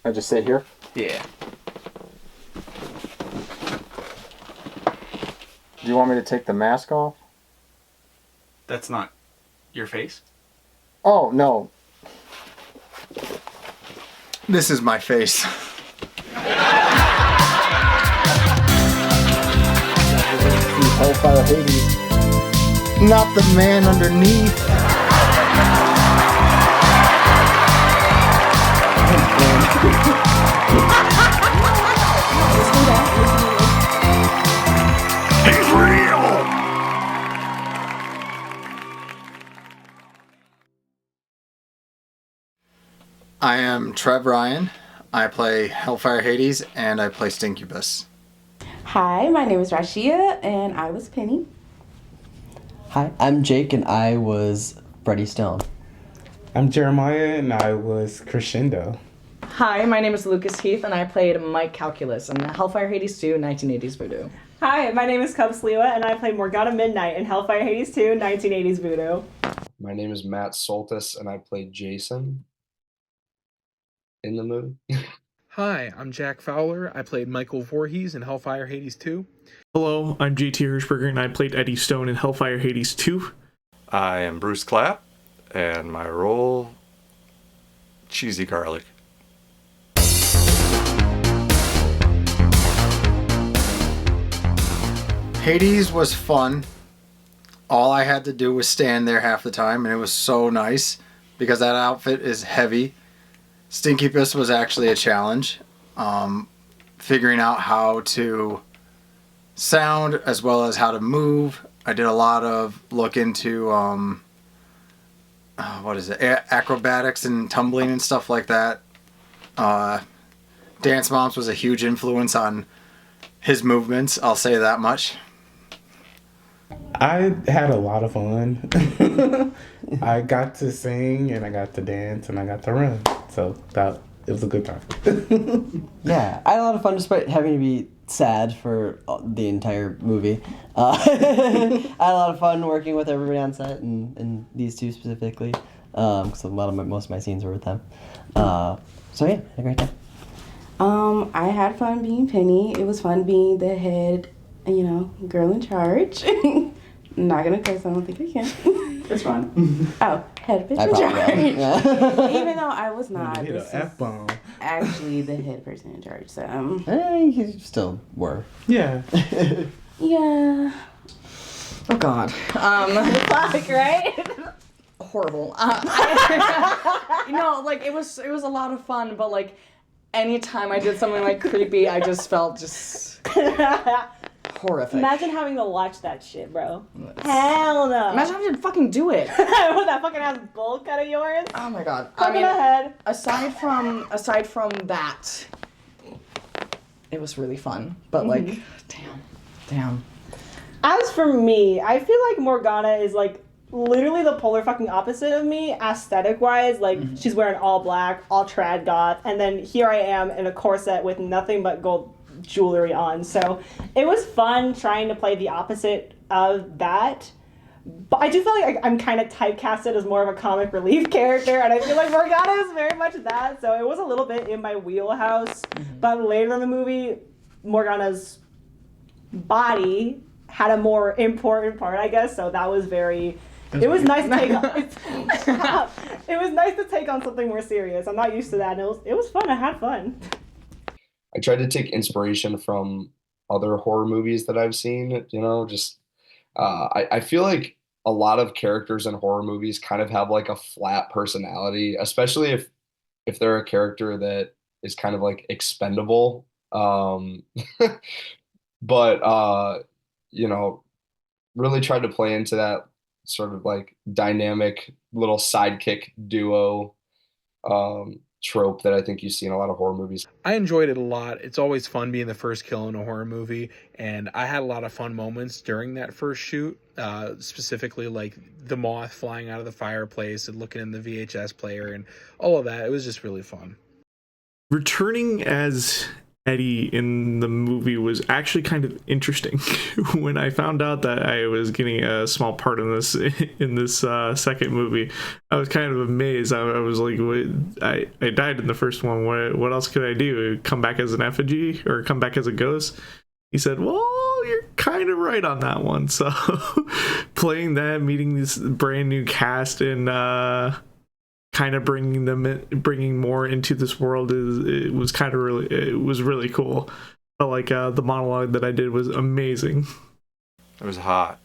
I just sit here? Yeah. Do you want me to take the mask off? That's not your face? Oh, no. This is my face. Hellfire Hades. Not the man underneath. He's real! I am Trev Ryan. I play Hellfire Hades and I play Stinkubus. Hi, my name is RaSheiah, and I was Penny. Hi, I'm Jake, and I was Freddie Stone. I'm Jeremiah, and I was Crescendo. Hi, my name is Lukas Heath, and I played Mike Calculus in Hellfire Hades 2, 1980's Voodoo. Hi, my name is Sliwa, and I play Morgana Midnight in Hellfire Hades 2, 1980's Voodoo. My name is Matt Soltis, and I played Jason in the movie. Hi, I'm Jack Fowler. I played Michael Voorhees in Hellfire Hades 2. Hello, I'm JT Hershberger, and I played Eddie Stone in Hellfire Hades 2. I am Bruce Clapp, and my role, cheesy garlic. Hades was fun. All I had to do was stand there half the time, and it was so nice because that outfit is heavy. Stinkubus was actually a challenge. Figuring out how to sound as well as how to move. I did a lot of look into acrobatics and tumbling and stuff like that. Dance Moms was a huge influence on his movements, I'll say that much. I had a lot of fun. I got to sing, and I got to dance, and I got to run. So it was a good time. Yeah, I had a lot of fun despite having to be sad for the entire movie. I had a lot of fun working with everybody on set, and these two specifically, because most of my scenes were with them. So yeah, had a great time. I had fun being Penny. It was fun being the head, girl in charge. I'm not gonna curse, I don't think I can. It's fine. Oh, head bitch I in probably charge. will. Yeah. Even though I was not, Hit this an is F-bomb. actually the head person in charge. So You still were. Yeah. yeah. Oh, God. Fuck, right? Horrible. It was a lot of fun, but, anytime I did something, creepy, I just felt horrific. Imagine having to watch that shit, bro. Hell no. Imagine having to fucking do it. With that fucking ass bowl cut of yours. Oh my god. Fuck in the head. Aside from that, it was really fun. But damn. As for me, I feel like Morgana is literally the polar fucking opposite of me, aesthetic-wise. She's wearing all black, all trad goth, and then here I am in a corset with nothing but gold jewelry on. So it was fun trying to play the opposite of that. But I do feel like I'm kind of typecasted as more of a comic relief character, and I feel like Morgana is very much that. So it was a little bit in my wheelhouse. But later in the movie, Morgana's body had a more important part, I guess. So that was very... It was nice to take on. It was nice to take on something more serious. I'm not used to that, and it was fun. I had fun. I tried to take inspiration from other horror movies that I've seen, I feel like a lot of characters in horror movies kind of have a flat personality, especially if they're a character that is kind of expendable. But really tried to play into that sort of dynamic little sidekick duo trope that I think you see in a lot of horror movies. I enjoyed it a lot. It's always fun being the first kill in a horror movie, and I had a lot of fun moments during that first shoot, specifically the moth flying out of the fireplace and looking in the VHS player and all of that. It was just really fun. Returning as Eddie in the movie was actually kind of interesting. When I found out that I was getting a small part in this second movie, I was kind of amazed. I was like, I died in the first one. What else could I do? Come back as an effigy or come back as a ghost? He said, well, you're kind of right on that one. So playing that, meeting this brand new cast and kind of bringing more into this world it was really cool. Felt like the monologue that I did was amazing. It was hot.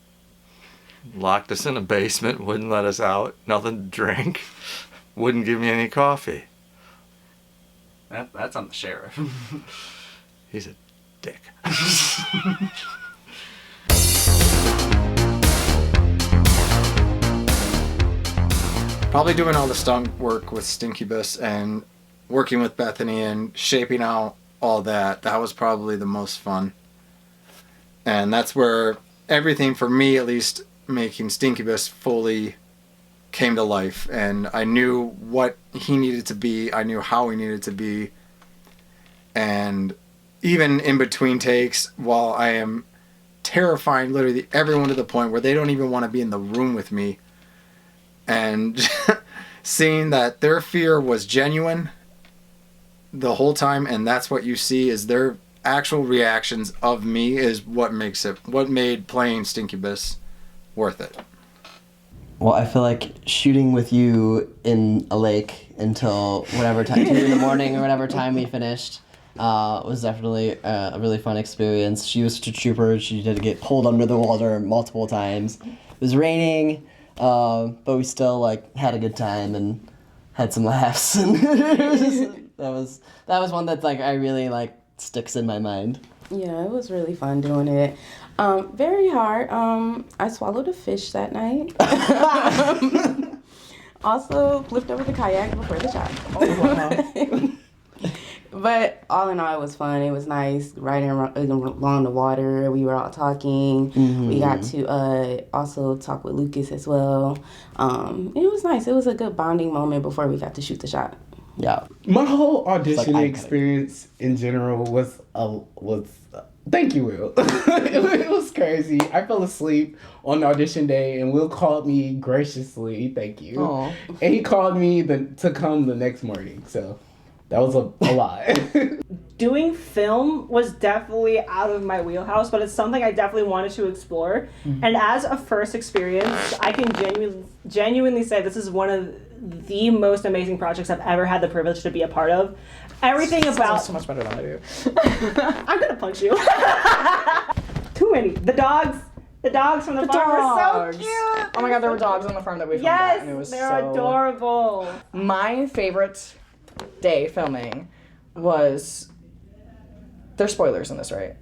Locked us in a basement, wouldn't let us out, nothing to drink, wouldn't give me any coffee. That's on the sheriff. He's a dick. Probably doing all the stunt work with Stinkybus and working with Bethany and shaping out all that. That was probably the most fun. And that's where everything, for me at least, making Stinkybus fully came to life. And I knew what he needed to be. I knew how he needed to be. And even in between takes, while I am terrifying literally everyone to the point where they don't even want to be in the room with me, and seeing that their fear was genuine the whole time, and that's what you see is their actual reactions of me, is what made playing Stinkybus worth it. Well, I feel like shooting with you in a lake until whatever time, 2 in the morning or whatever time we finished, was definitely a really fun experience. She was such a trooper. She did get pulled under the water multiple times. It was raining, but we still had a good time and had some laughs. And that was one that I really sticks in my mind. Yeah, it was really fun doing it. Very hard. I swallowed a fish that night. Also flipped over the kayak before the shot. Oh, wow. But all in all, it was fun. It was nice riding along the water. We were all talking. Mm-hmm. We got to also talk with Lukas as well. It was nice. It was a good bonding moment before we got to shoot the shot. Yeah. My whole audition experience in general was thank you, Will. It was crazy. I fell asleep on audition day, and Will called me graciously. Thank you. Aww. And he called me to come the next morning. So that was a lot. Doing film was definitely out of my wheelhouse, but it's something I definitely wanted to explore. Mm-hmm. And as a first experience, I can genuinely say this is one of the most amazing projects I've ever had the privilege to be a part of. Everything about so much better than I do. I'm gonna punch you. Too many. The dogs from the farm were so cute. Oh my god, there were dogs on the farm that we filmed at, and it was they're so adorable. My favorite day filming was, there's spoilers in this, right?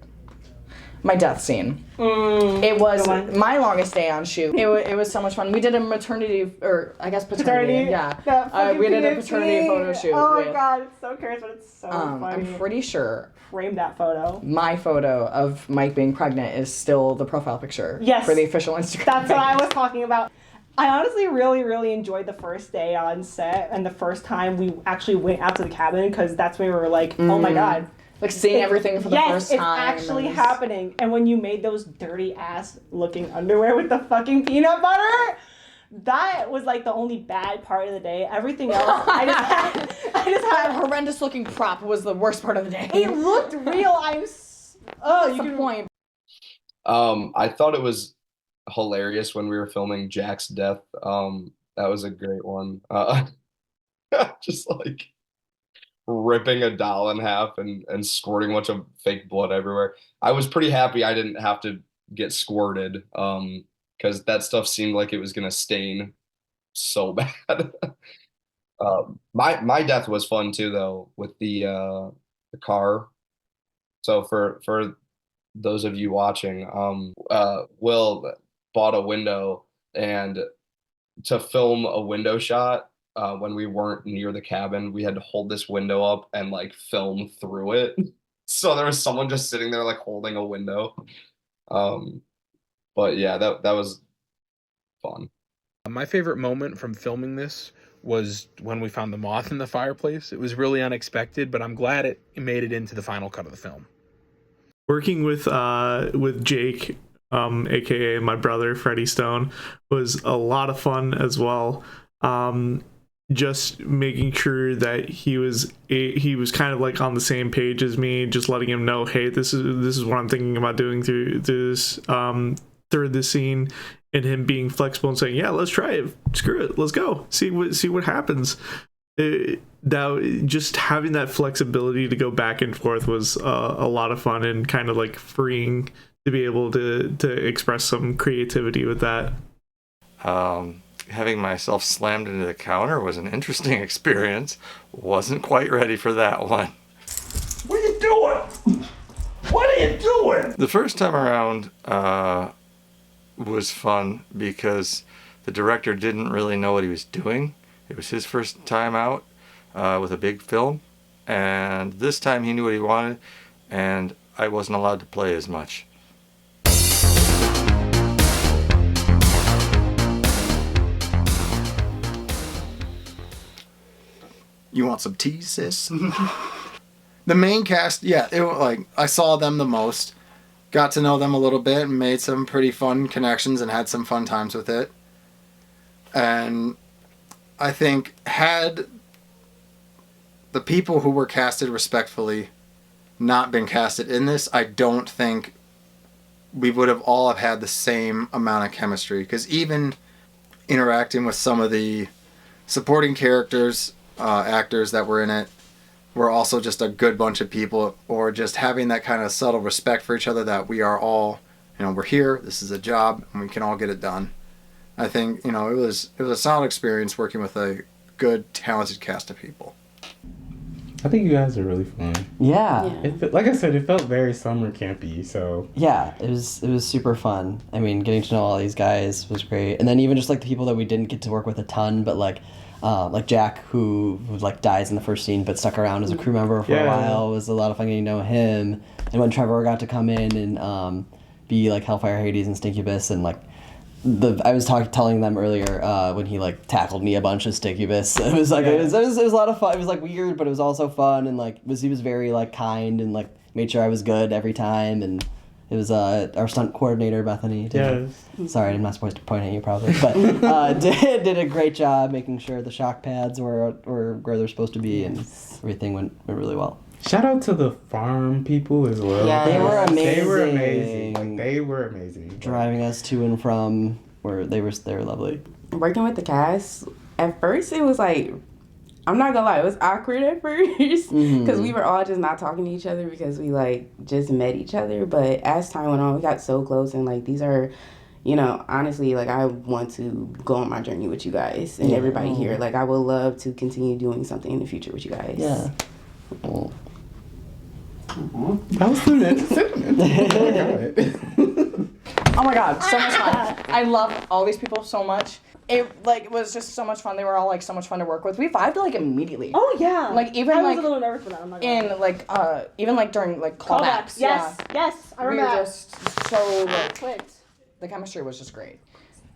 My death scene. It was my longest day on shoot. It was so much fun. We did a maternity, or I guess paternity. Yeah. We did a paternity photo shoot. Oh my god, it's so curious, but it's so funny. I'm pretty sure. Frame that photo. My photo of Mike being pregnant is still the profile picture. Yes. For the official Instagram. That's what I was talking about. I honestly really, really enjoyed the first day on set and the first time we actually went out to the cabin, because that's when we were like, oh my god. Seeing everything for the first time. Yes, it's actually happening. And when you made those dirty ass looking underwear with the fucking peanut butter, that was the only bad part of the day. Everything else, I just had that horrendous looking prop was the worst part of the day. It looked real. You can point. I thought it was hilarious when we were filming Jack's death. That was a great one. Just ripping a doll in half and squirting a bunch of fake blood everywhere. I was pretty happy I didn't have to get squirted, because that stuff seemed like it was gonna stain so bad. My death was fun too, though, with the car. So for those of you watching, Will bought a window, and to film a window shot, when we weren't near the cabin, we had to hold this window up and film through it. So there was someone just sitting there holding a window. But yeah, that was fun. My favorite moment from filming this was when we found the moth in the fireplace. It was really unexpected, but I'm glad it made it into the final cut of the film. Working with Jake, aka my brother Freddie Stone, was a lot of fun as well. Just making sure that he was kind of like on the same page as me, just letting him know, hey, this is what I'm thinking about doing through this scene, and him being flexible and saying, yeah, let's try it, screw it, let's go, see what happens. That just having that flexibility to go back and forth was a lot of fun, and kind of like freeing to be able to express some creativity with that. Having myself slammed into the counter was an interesting experience. Wasn't quite ready for that one. What are you doing? What are you doing? The first time around was fun because the director didn't really know what he was doing. It was his first time out with a big film, and this time he knew what he wanted, and I wasn't allowed to play as much. You want some tea, sis? The main cast, yeah, I saw them the most, got to know them a little bit, and made some pretty fun connections and had some fun times with it. And I think had the people who were casted respectfully not been casted in this, I don't think we would have all have had the same amount of chemistry. Because even interacting with some of the supporting characters, actors that were in it, were also just a good bunch of people, or just having that kind of subtle respect for each other, that we are all, we're here, this is a job, and we can all get it done. I think, it was a solid experience working with a good, talented cast of people. I think you guys are really fun. Yeah. Like I said, it felt very summer campy, so. Yeah, it was super fun. I mean, getting to know all these guys was great. And then even just like the people that we didn't get to work with a ton, but like Jack, who like dies in the first scene but stuck around as a crew member for a while, was a lot of fun getting to know him. And when Trevor got to come in and be like Hellfire Hades and Stinkybus, and like I was telling them earlier when he like tackled me a bunch of Stinkybus. It was like it was a lot of fun. It was like weird, but it was also fun, and like he was very like kind and like made sure I was good every time. And it was our stunt coordinator Bethany. Sorry, I'm not supposed to point at you probably, but did a great job making sure the shock pads were where they're supposed to be, and everything went really well. Shout out to the farm people as well. Yeah, they were amazing. They were amazing. Driving us to and from where they were lovely. Working with the cast, at first it was like, I'm not gonna lie, it was awkward at first because we were all just not talking to each other because we like just met each other. But as time went on, we got so close, and like these are, honestly, like I want to go on my journey with you guys and everybody here. Like I would love to continue doing something in the future with you guys. Yeah. That was the Oh my god, so much fun. I love all these people so much. It was just so much fun. They were all like so much fun to work with. We vibed like immediately. Oh yeah. Like even I like was a little nervous for that. I'm not gonna in like even like during like callbacks. Yes, yes, I remember. We were just so like clicked. The chemistry was just great.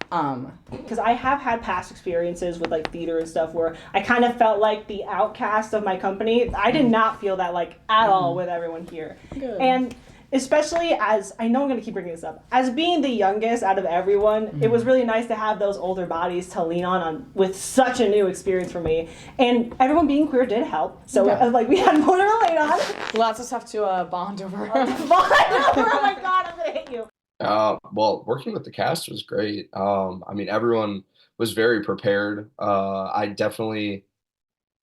Because I have had past experiences with like theater and stuff where I kind of felt like the outcast of my company. I did not feel that like at all with everyone here. Good. And especially as, I know I'm going to keep bringing this up, as being the youngest out of everyone, it was really nice to have those older bodies to lean on with such a new experience for me. And everyone being queer did help. So like we had more to relate on. Lots of stuff to bond over. Oh my god, I'm going to hit you. Well, working with the cast was great. I mean, everyone was very prepared. I definitely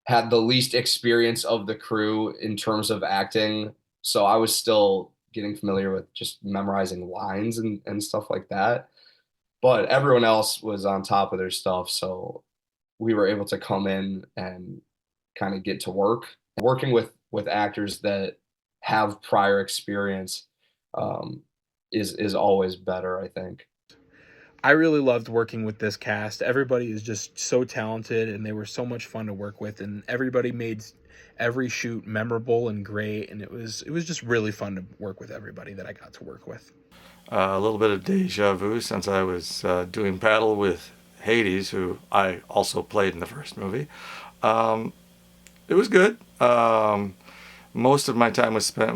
had the least experience of the crew in terms of acting, so I was still getting familiar with just memorizing lines and stuff like that. But everyone else was on top of their stuff, so we were able to come in and kind of get to work. Working with actors that have prior experience is always better, I think. I really loved working with this cast. Everybody is just so talented, and they were so much fun to work with, and everybody made every shoot memorable and great, and it was just really fun to work with everybody that I got to work with. A little bit of deja vu since I was doing battle with Hades, who I also played in the first movie. It was good. Most of my time was spent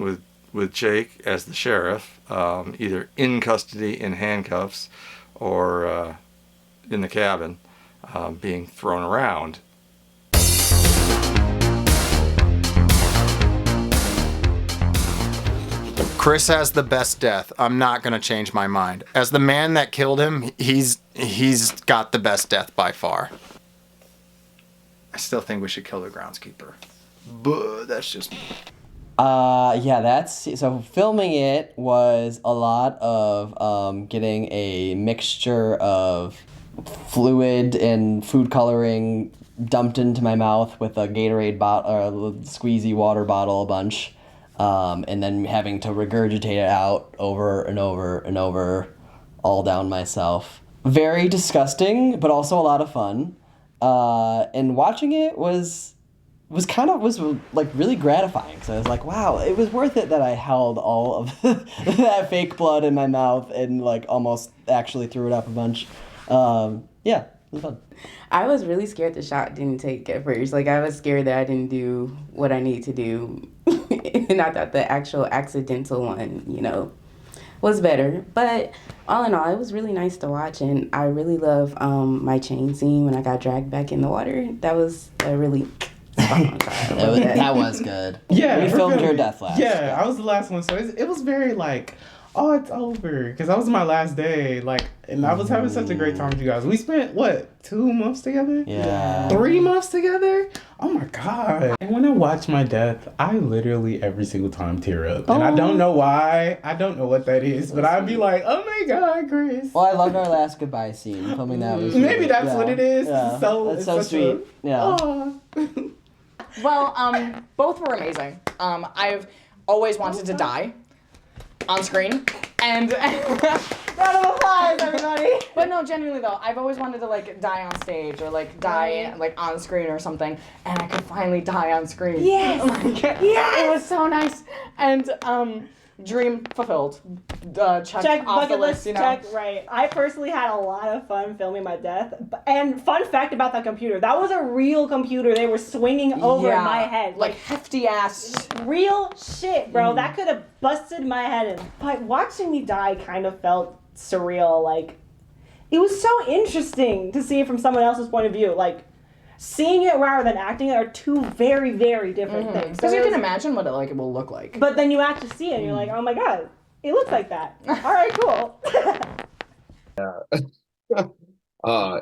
with Jake as the sheriff, either in custody in handcuffs or in the cabin, being thrown around. Chris has the best death. I'm not going to change my mind. As the man that killed him, he's got the best death by far. I still think we should kill the groundskeeper. But that's just me. Yeah, that's so filming it was a lot of getting a mixture of fluid and food coloring dumped into my mouth with a Gatorade bottle or a squeezy water bottle a bunch. And then having to regurgitate it out over and over and over, all down myself. Very disgusting, but also a lot of fun. And watching it was like really gratifying. So I was like, wow, it was worth it that I held all of that fake blood in my mouth and like almost actually threw it up a bunch. Yeah, it was fun. I was really scared the shot didn't take at first. Like, I was scared that I didn't do what I need to do. And I thought the actual accidental one, was better. But all in all, it was really nice to watch. And I really love my chain scene when I got dragged back in the water. That was a really fun time. That was good. Yeah. We filmed your death last. Yeah, I was the last one. So it was very like, oh, it's over. Because that was my last day. And I was having such a great time with you guys. We spent, 2 months together? Yeah. 3 months together? Oh my God. And when I watch my death, I literally every single time tear up. And I don't know why. I don't know what that is. But I'd be like, oh my God, Chris. Well, I loved our last goodbye scene. Filming that was Maybe that's what it is. Yeah. It's so sweet. Yeah. Well, both were amazing. I've always wanted to die on screen, and round of applause, everybody. But no, genuinely though, I've always wanted to die on stage or die on screen or something, and I could finally die on screen. Yes. Yes. It was so nice, and dream fulfilled. Check off the list. Check, right. I personally had a lot of fun filming my death. And fun fact about that computer, that was a real computer they were swinging over my head. Like hefty ass. Real shit, bro. That could have busted my head in. But watching me die kind of felt surreal. It was so interesting to see it from someone else's point of view. Seeing it rather than acting it are two very, very different things. Because you can imagine what it will look like. But then you actually see it and you're like, oh my God, it looks like that. All right, cool.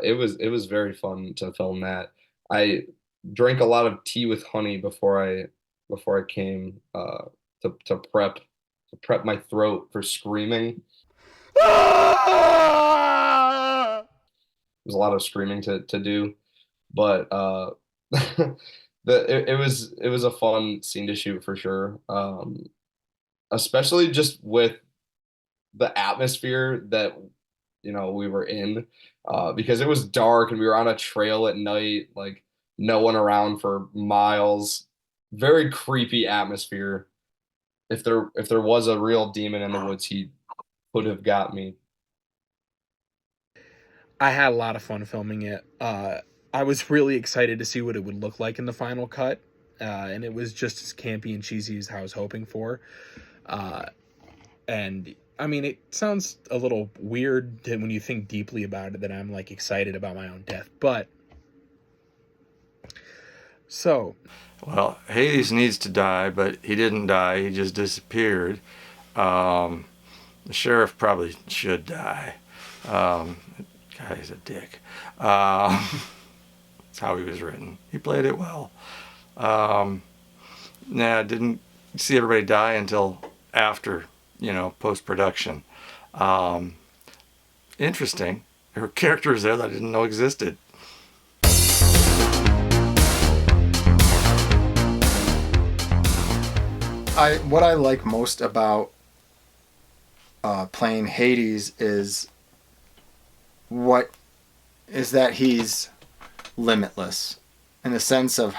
It was very fun to film that. I drank a lot of tea with honey before I came to prep my throat for screaming. There's a lot of screaming to do. But it was a fun scene to shoot for sure, especially just with the atmosphere that we were in, because it was dark and we were on a trail at night, no one around for miles. Very creepy atmosphere. If there was a real demon in the woods, he would have got me. I had a lot of fun filming it. I was really excited to see what it would look like in the final cut, and it was just as campy and cheesy as I was hoping for. And I mean, it sounds a little weird when you think deeply about it that I'm excited about my own death, but so. Well, Hades needs to die, but he didn't die. He just disappeared. The sheriff probably should die. Guy's a dick. That's how he was written. He played it well. Didn't see everybody die until after, post-production. Interesting. There were characters there that I didn't know existed. What I like most about playing Hades is that he's limitless in the sense of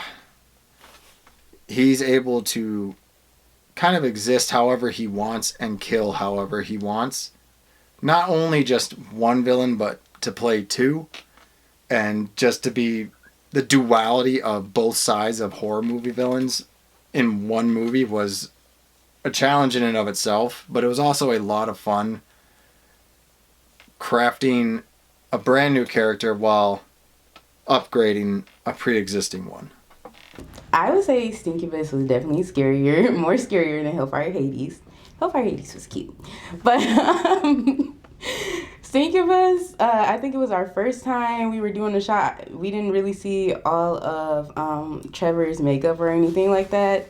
he's able to kind of exist however he wants and kill however he wants. Not only just one villain, but to play two. and just to be the duality of both sides of horror movie villains in one movie was a challenge in and of itself, but it was also a lot of fun crafting a brand new character while upgrading a pre-existing one. I would say Stinkybus was definitely scarier, more scarier than Hellfire Hades. Hellfire Hades was cute. But Stinkybus, I think it was our first time we were doing a shot. We didn't really see all of Trevor's makeup or anything like that.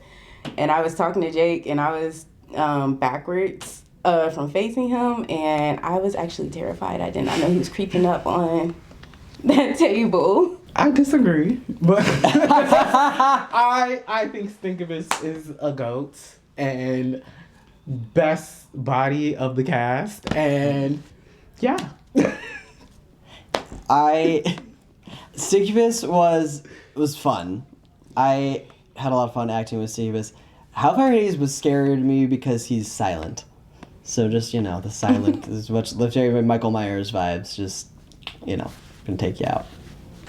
And I was talking to Jake, and I was backwards from facing him, and I was actually terrified. I did not know he was creeping up on that table. I disagree, but I think Stinkybus is a goat and best body of the cast, and yeah. Stinkybus was fun. I had a lot of fun acting with Stinkybus. Hellfire Hades was scary to me because he's silent. So just, the silent is much very Michael Myers vibes. Just, gonna take you out.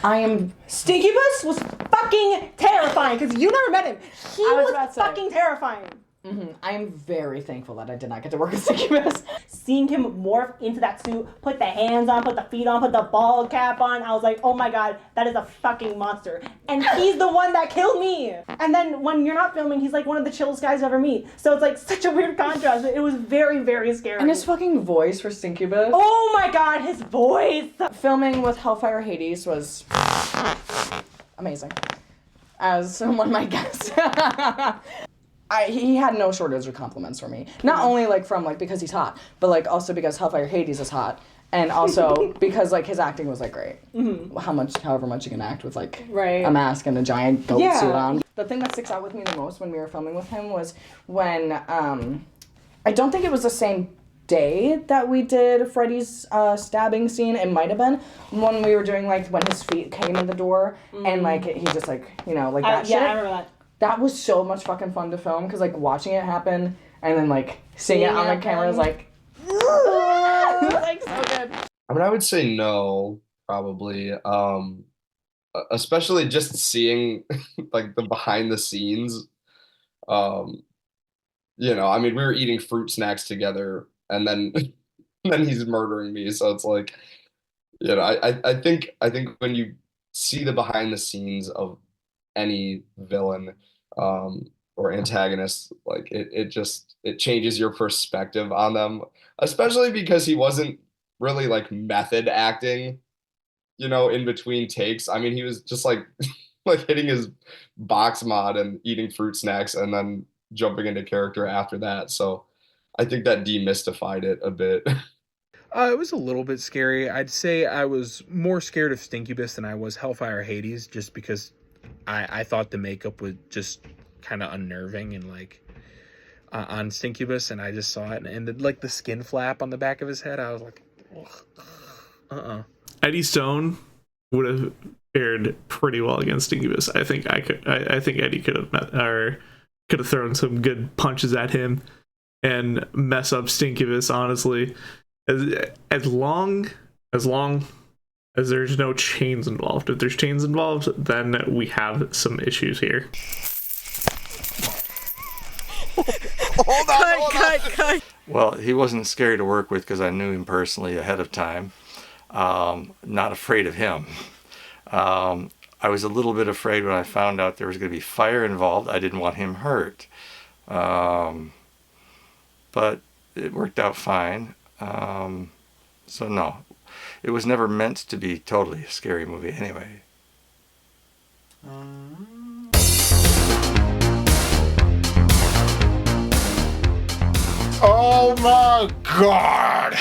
Stinkybus was fucking terrifying because you never met him. He was fucking terrifying. Mm-hmm. I am very thankful that I did not get to work with Stinkybus. Seeing him morph into that suit, put the hands on, put the feet on, put the ball cap on, I was like, oh my god, that is a fucking monster. And he's the one that killed me. And then when you're not filming, he's like one of the chillest guys you ever meet. So it's like such a weird contrast. It was very, very scary. And his fucking voice for Stinkybus. Oh my god, his voice. Filming with Hellfire Hades was amazing. As one might guess. He had no shortage of compliments for me. Not only because he's hot, but also because Hellfire Hades is hot, and also because his acting was great. Mm-hmm. However much you can act with a mask and a giant goat suit on. The thing that sticks out with me the most when we were filming with him was when I don't think it was the same day that we did Freddy's stabbing scene. It might have been when we were doing when his feet came in the door and he just that shit. Yeah, I remember that. That was so much fucking fun to film because watching it happen and then seeing it on the camera is so good. I mean, I would say no, probably. Especially just seeing the behind the scenes. I mean, we were eating fruit snacks together, and then he's murdering me. So it's I think when you see the behind the scenes of any villain or antagonist, it changes your perspective on them, especially because he wasn't really method acting, in between takes. I mean, he was just hitting his box mod and eating fruit snacks and then jumping into character after that. So I think that demystified it a bit. It was a little bit scary. I'd say I was more scared of Stinkybus than I was Hellfire Hades, just because I thought the makeup was just kind of unnerving and on Stinkybus, and I just saw it, and the skin flap on the back of his head, I was like, Eddie Stone would have fared pretty well against Stinkybus. I think I think Eddie could have thrown some good punches at him and mess up Stinkybus. Honestly, as long as there's no chains involved. If there's chains involved, then we have some issues here. Cut. Well, he wasn't scary to work with because I knew him personally ahead of time. Not afraid of him. I was a little bit afraid when I found out there was going to be fire involved. I didn't want him hurt. But it worked out fine. So no. It was never meant to be totally a scary movie anyway. Oh my god!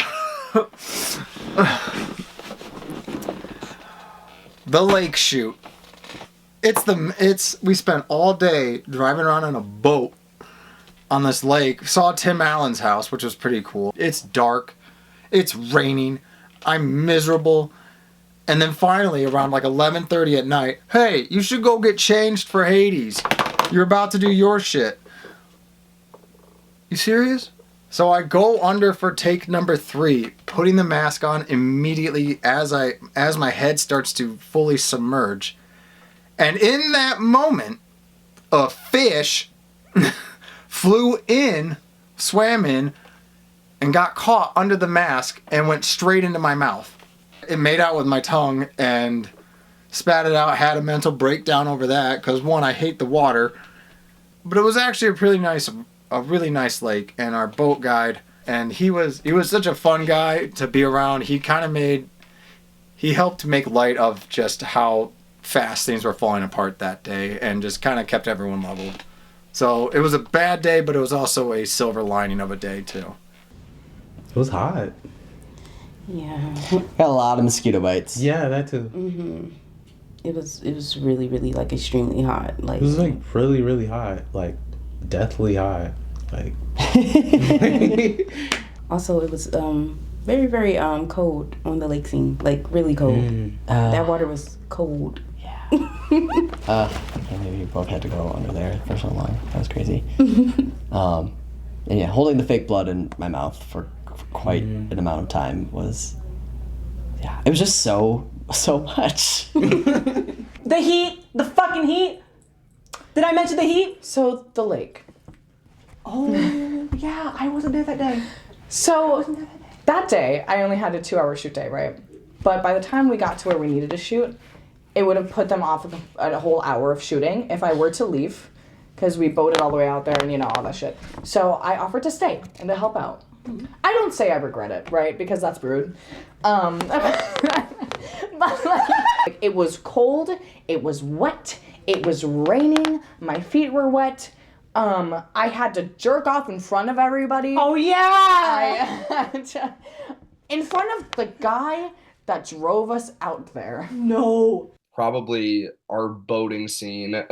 The lake shoot. We spent all day driving around on a boat on this lake. Saw Tim Allen's house, which was pretty cool. It's dark. It's raining. I'm miserable. And then finally, around 11:30 at night, hey, you should go get changed for Hades. You're about to do your shit. You serious? So I go under for take number 3, putting the mask on immediately as my head starts to fully submerge. And in that moment, a fish swam in, and got caught under the mask and went straight into my mouth. It made out with my tongue and spat it out, had a mental breakdown over that, because one, I hate the water, but it was actually a really nice lake, and our boat guide, and he was such a fun guy to be around. He helped make light of just how fast things were falling apart that day, and just kind of kept everyone level. So it was a bad day, but it was also a silver lining of a day too. It was hot. Yeah. Got a lot of mosquito bites. Yeah, that too. Mm-hmm. It was really, really, like, extremely hot. Like, it was, like, really, really hot. Like, deathly hot. Like. Also, it was very, very cold on the lake scene. Like, really cold. That water was cold. Yeah. Maybe you both had to go under there for so long. That was crazy. And yeah, holding the fake blood in my mouth for quite an amount of time was, yeah, it was just so much. The heat, the fucking heat. Did I mention the heat? So the lake. Oh yeah, I wasn't there that day. So that day, I only had a 2-hour shoot day, right? But by the time we got to where we needed to shoot, it would have put them off of a whole hour of shooting if I were to leave, because we boated all the way out there and, you know, all that shit. So I offered to stay and to help out. I don't say I regret it, right? Because that's rude. But like, it was cold, it was wet, it was raining, my feet were wet. I had to jerk off in front of everybody. Oh yeah! In front of the guy that drove us out there. No. Probably our boating scene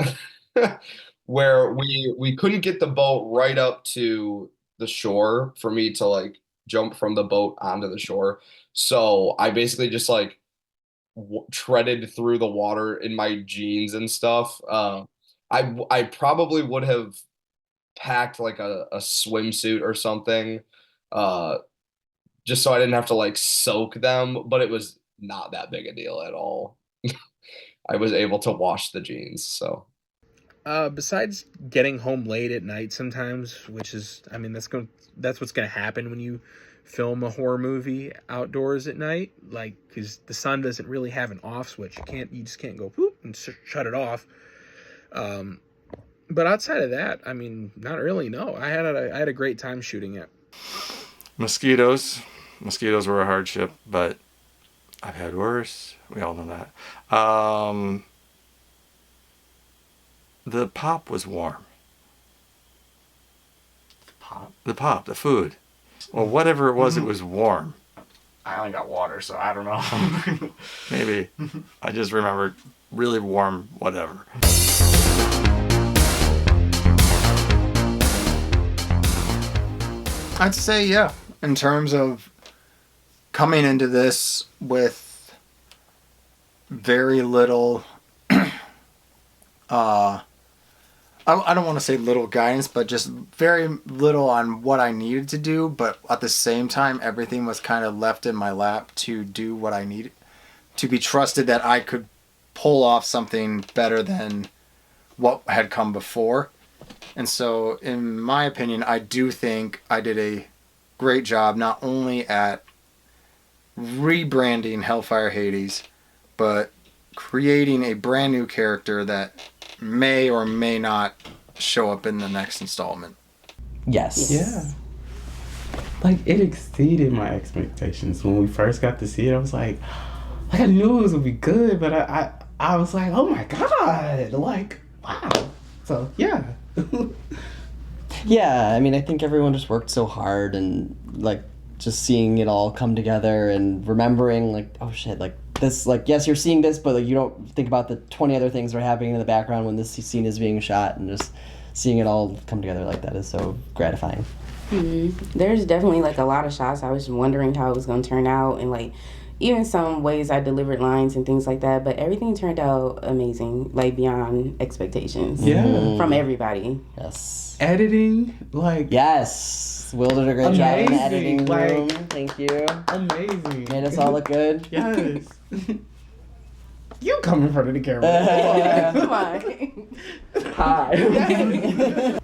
where we couldn't get the boat right up to the shore for me to like jump from the boat onto the shore. So I basically just like treaded through the water in my jeans and stuff. I probably would have packed like a swimsuit or something, just so I didn't have to like soak them, but it was not that big a deal at all. I was able to wash the jeans, so. Besides getting home late at night sometimes, which is, I mean, that's what's gonna happen when you film a horror movie outdoors at night, like, because the sun doesn't really have an off switch. You just can't go whoop and shut it off. But outside of that, I mean, not really. No, I had a great time shooting it. Mosquitoes were a hardship, but I've had worse. We all know that. The pop was warm. The food. Well, whatever it was warm. I only got water, so I don't know. Maybe. I just remember really warm whatever. I'd say, yeah, in terms of coming into this with very little, I don't want to say little guidance, but just very little on what I needed to do, but at the same time, everything was kind of left in my lap to do what I needed, to be trusted that I could pull off something better than what had come before. And so, in my opinion, I do think I did a great job, not only at rebranding Hellfire Hades, but creating a brand new character that may or may not show up in the next installment. Yes. Yeah. Like, it exceeded my expectations. When we first got to see it, I was like I knew it was gonna be good, but I was like, oh my god, like, wow. So, yeah. Yeah, I mean, I think everyone just worked so hard, and like just seeing it all come together and remembering like, oh shit, like this, like, yes, you're seeing this, but like you don't think about the 20 other things that are happening in the background when this scene is being shot, and just seeing it all come together like that is so gratifying. Mm-hmm. There's definitely like a lot of shots I was wondering how it was going to turn out, and like even some ways I delivered lines and things like that, but everything turned out amazing, like beyond expectations. Yeah. From everybody. Yes. Editing, like, yes, Yes, Will did a great job in the editing room. Thank you. Amazing. Made us all look good. Yes. You come in front of the camera. Come on. Hi.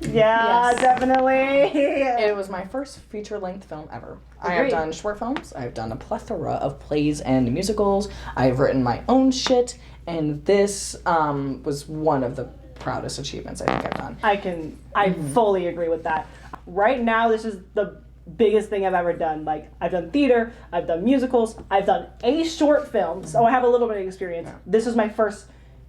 Yeah, Yes. definitely. It was my first feature-length film ever. I have done short films. I've done a plethora of plays and musicals. I've written my own shit, and this was one of the proudest achievements I think I've done. I fully agree with that. Right now, this is the biggest thing I've ever done. Like, I've done theater, I've done musicals, I've done a short film, so I have a little bit of experience. Yeah. This is my first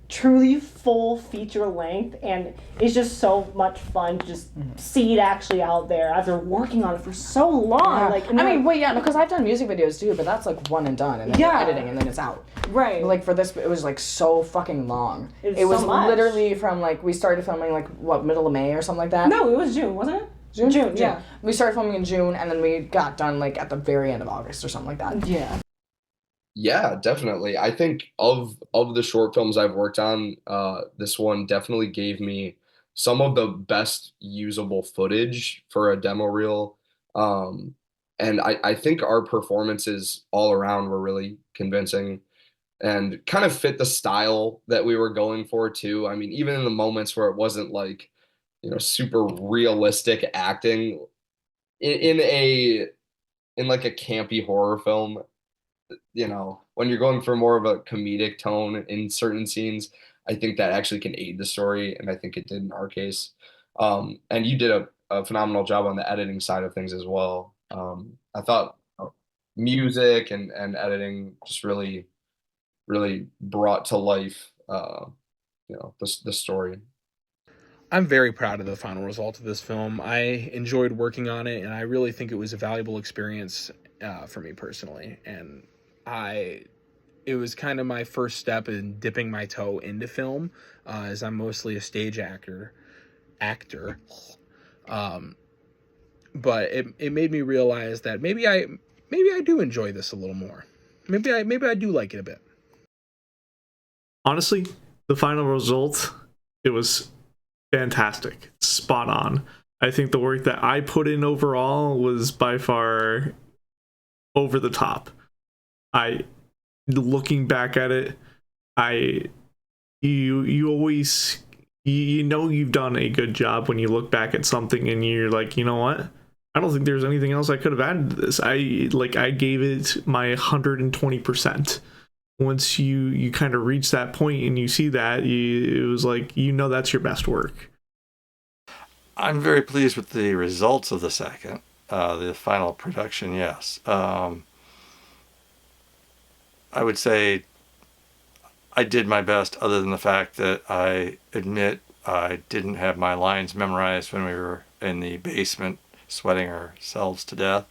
truly full feature length, and it's just so much fun to just see it actually out there after working on it for so long. Yeah. Because I've done music videos too, but that's like one and done, and then editing, and then it's out. Right. But like for this, it was like so fucking long. It was so much. literally from like, we started filming like, what, middle of May or something like that? No, it was June, wasn't it? June, yeah. We started filming in June, and then we got done like at the very end of August or something like that. Yeah. Yeah, definitely. I think of the short films I've worked on, this one definitely gave me some of the best usable footage for a demo reel. And I think our performances all around were really convincing and kind of fit the style that we were going for too. I mean, even in the moments where it wasn't like, super realistic acting in like a campy horror film, when you're going for more of a comedic tone in certain scenes, I think that actually can aid the story, and I think it did in our case. And you did a phenomenal job on the editing side of things as well. I thought music and editing just really, really brought to life, the story. I'm very proud of the final result of this film. I enjoyed working on it, and I really think it was a valuable experience for me personally. And it was kind of my first step in dipping my toe into film, as I'm mostly a stage actor. But it made me realize that maybe I do enjoy this a little more. Maybe I do like it a bit. Honestly, the final result, it was fantastic, spot on. I think the work that I put in overall was by far over the top. Looking back at it, you always you've done a good job when you look back at something and you're like, you know what? I don't think there's anything else I could have added to this. I gave it my 120%. Once you kind of reach that point and you see that, it was like, that's your best work. I'm very pleased with the results of the second, the final production, yes. I would say I did my best, other than the fact that I admit I didn't have my lines memorized when we were in the basement sweating ourselves to death.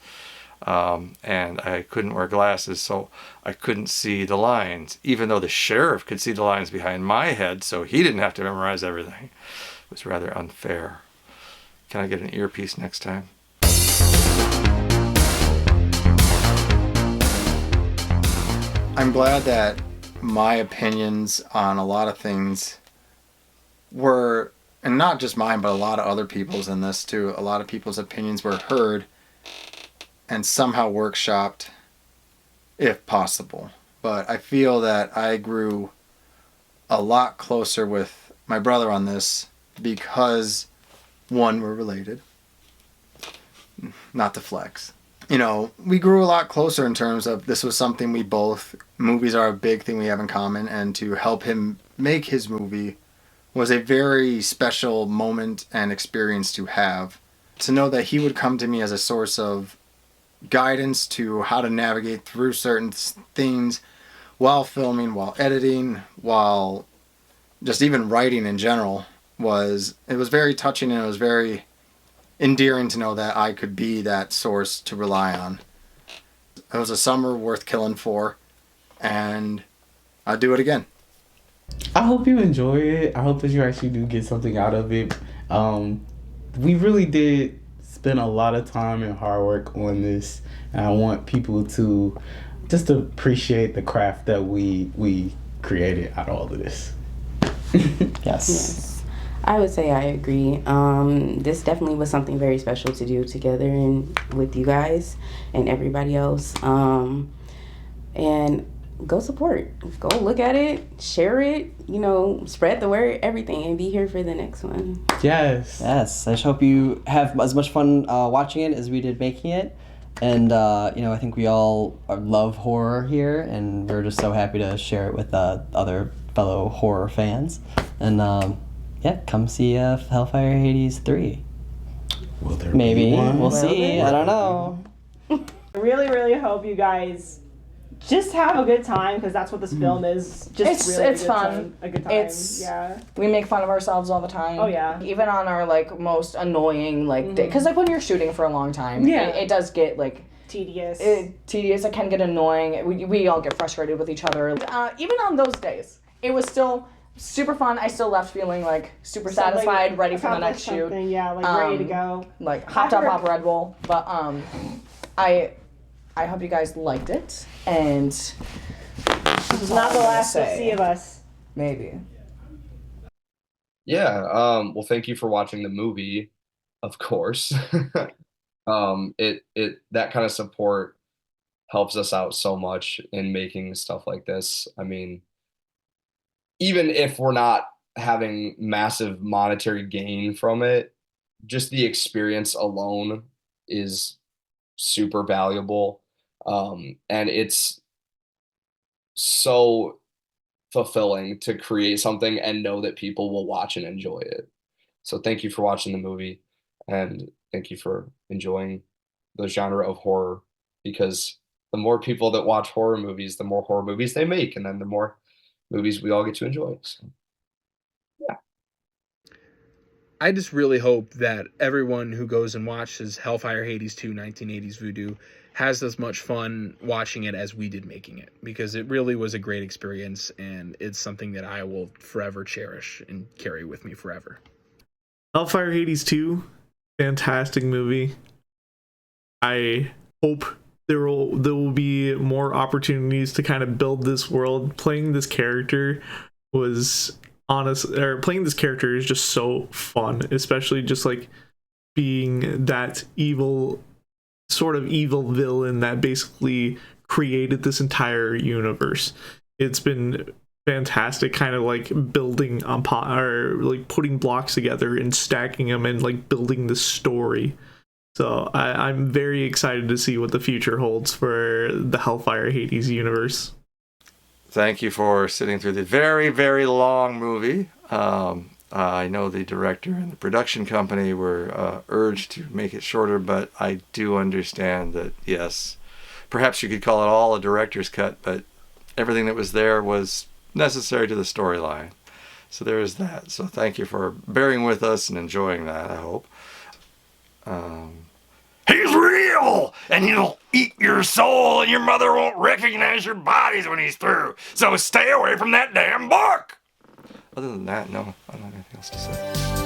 And I couldn't wear glasses, so I couldn't see the lines, even though the sheriff could see the lines behind my head, so he didn't have to memorize everything. It was rather unfair. Can I get an earpiece next time? I'm glad that my opinions on a lot of things were, and not just mine, but a lot of other people's in this too, a lot of people's opinions were heard and somehow workshopped if possible. But I feel that I grew a lot closer with my brother on this because, one, we're related. Not to flex. We grew a lot closer in terms of this was something movies are a big thing we have in common, and to help him make his movie was a very special moment and experience to have. To know that he would come to me as a source of guidance to how to navigate through certain things while filming, while editing, while just even writing in general, it was very touching, and it was very endearing to know that I could be that source to rely on. It was a summer worth killing for, and I'd do it again. I hope you enjoy it. I hope that you actually do get something out of it. We really did spend a lot of time and hard work on this, and I want people to just appreciate the craft that we created out of all of this. Yes. I would say I agree. This definitely was something very special to do together and with you guys and everybody else. And go support. Go look at it, share it, spread the word, everything, and be here for the next one. Yes. Yes. I just hope you have as much fun watching it as we did making it. And, I think we all love horror here, and we're just so happy to share it with other fellow horror fans. And, come see Hellfire Hades 3. Will there Maybe. be one? We'll see. I don't know. I really, really hope you guys just have a good time, because that's what this film is. Just It's fun. A good time. Yeah. We make fun of ourselves all the time. Oh, yeah. Even on our most annoying day, because when you're shooting for a long time, it does get tedious. Tedious. It can get annoying. We all get frustrated with each other. Even on those days, it was still super fun. I still left feeling super satisfied, ready for the next shoot. Yeah, ready to go. Hopped up off Red Bull. But I hope you guys liked it, and this is not the last you'll see of us. Maybe. Yeah. Well, thank you for watching the movie, of course. That kind of support helps us out so much in making stuff like this. I mean, even if we're not having massive monetary gain from it, just the experience alone is super valuable. And it's so fulfilling to create something and know that people will watch and enjoy it. So thank you for watching the movie, and thank you for enjoying the genre of horror, because the more people that watch horror movies, the more horror movies they make, and then the more movies we all get to enjoy. So, yeah. I just really hope that everyone who goes and watches Hellfire Hades 2 1980's Voodoo has as much fun watching it as we did making it, because it really was a great experience, and it's something that I will forever cherish and carry with me forever. Hellfire Hades 2, fantastic movie. I hope there will be more opportunities to kind of build this world. Playing this character playing this character is just so fun, especially just being that sort of evil villain that basically created this entire universe. It's been fantastic, kind of building or putting blocks together and stacking them and building the story. So I'm very excited to see what the future holds for the Hellfire Hades universe. Thank you for sitting through the very, very long movie. I know the director and the production company were urged to make it shorter, but I do understand that, yes, perhaps you could call it all a director's cut, but everything that was there was necessary to the storyline. So there is that. So thank you for bearing with us and enjoying that, I hope. He's real, and he'll eat your soul, and your mother won't recognize your bodies when he's through. So stay away from that damn book. Other than that, no, I don't have anything else to say.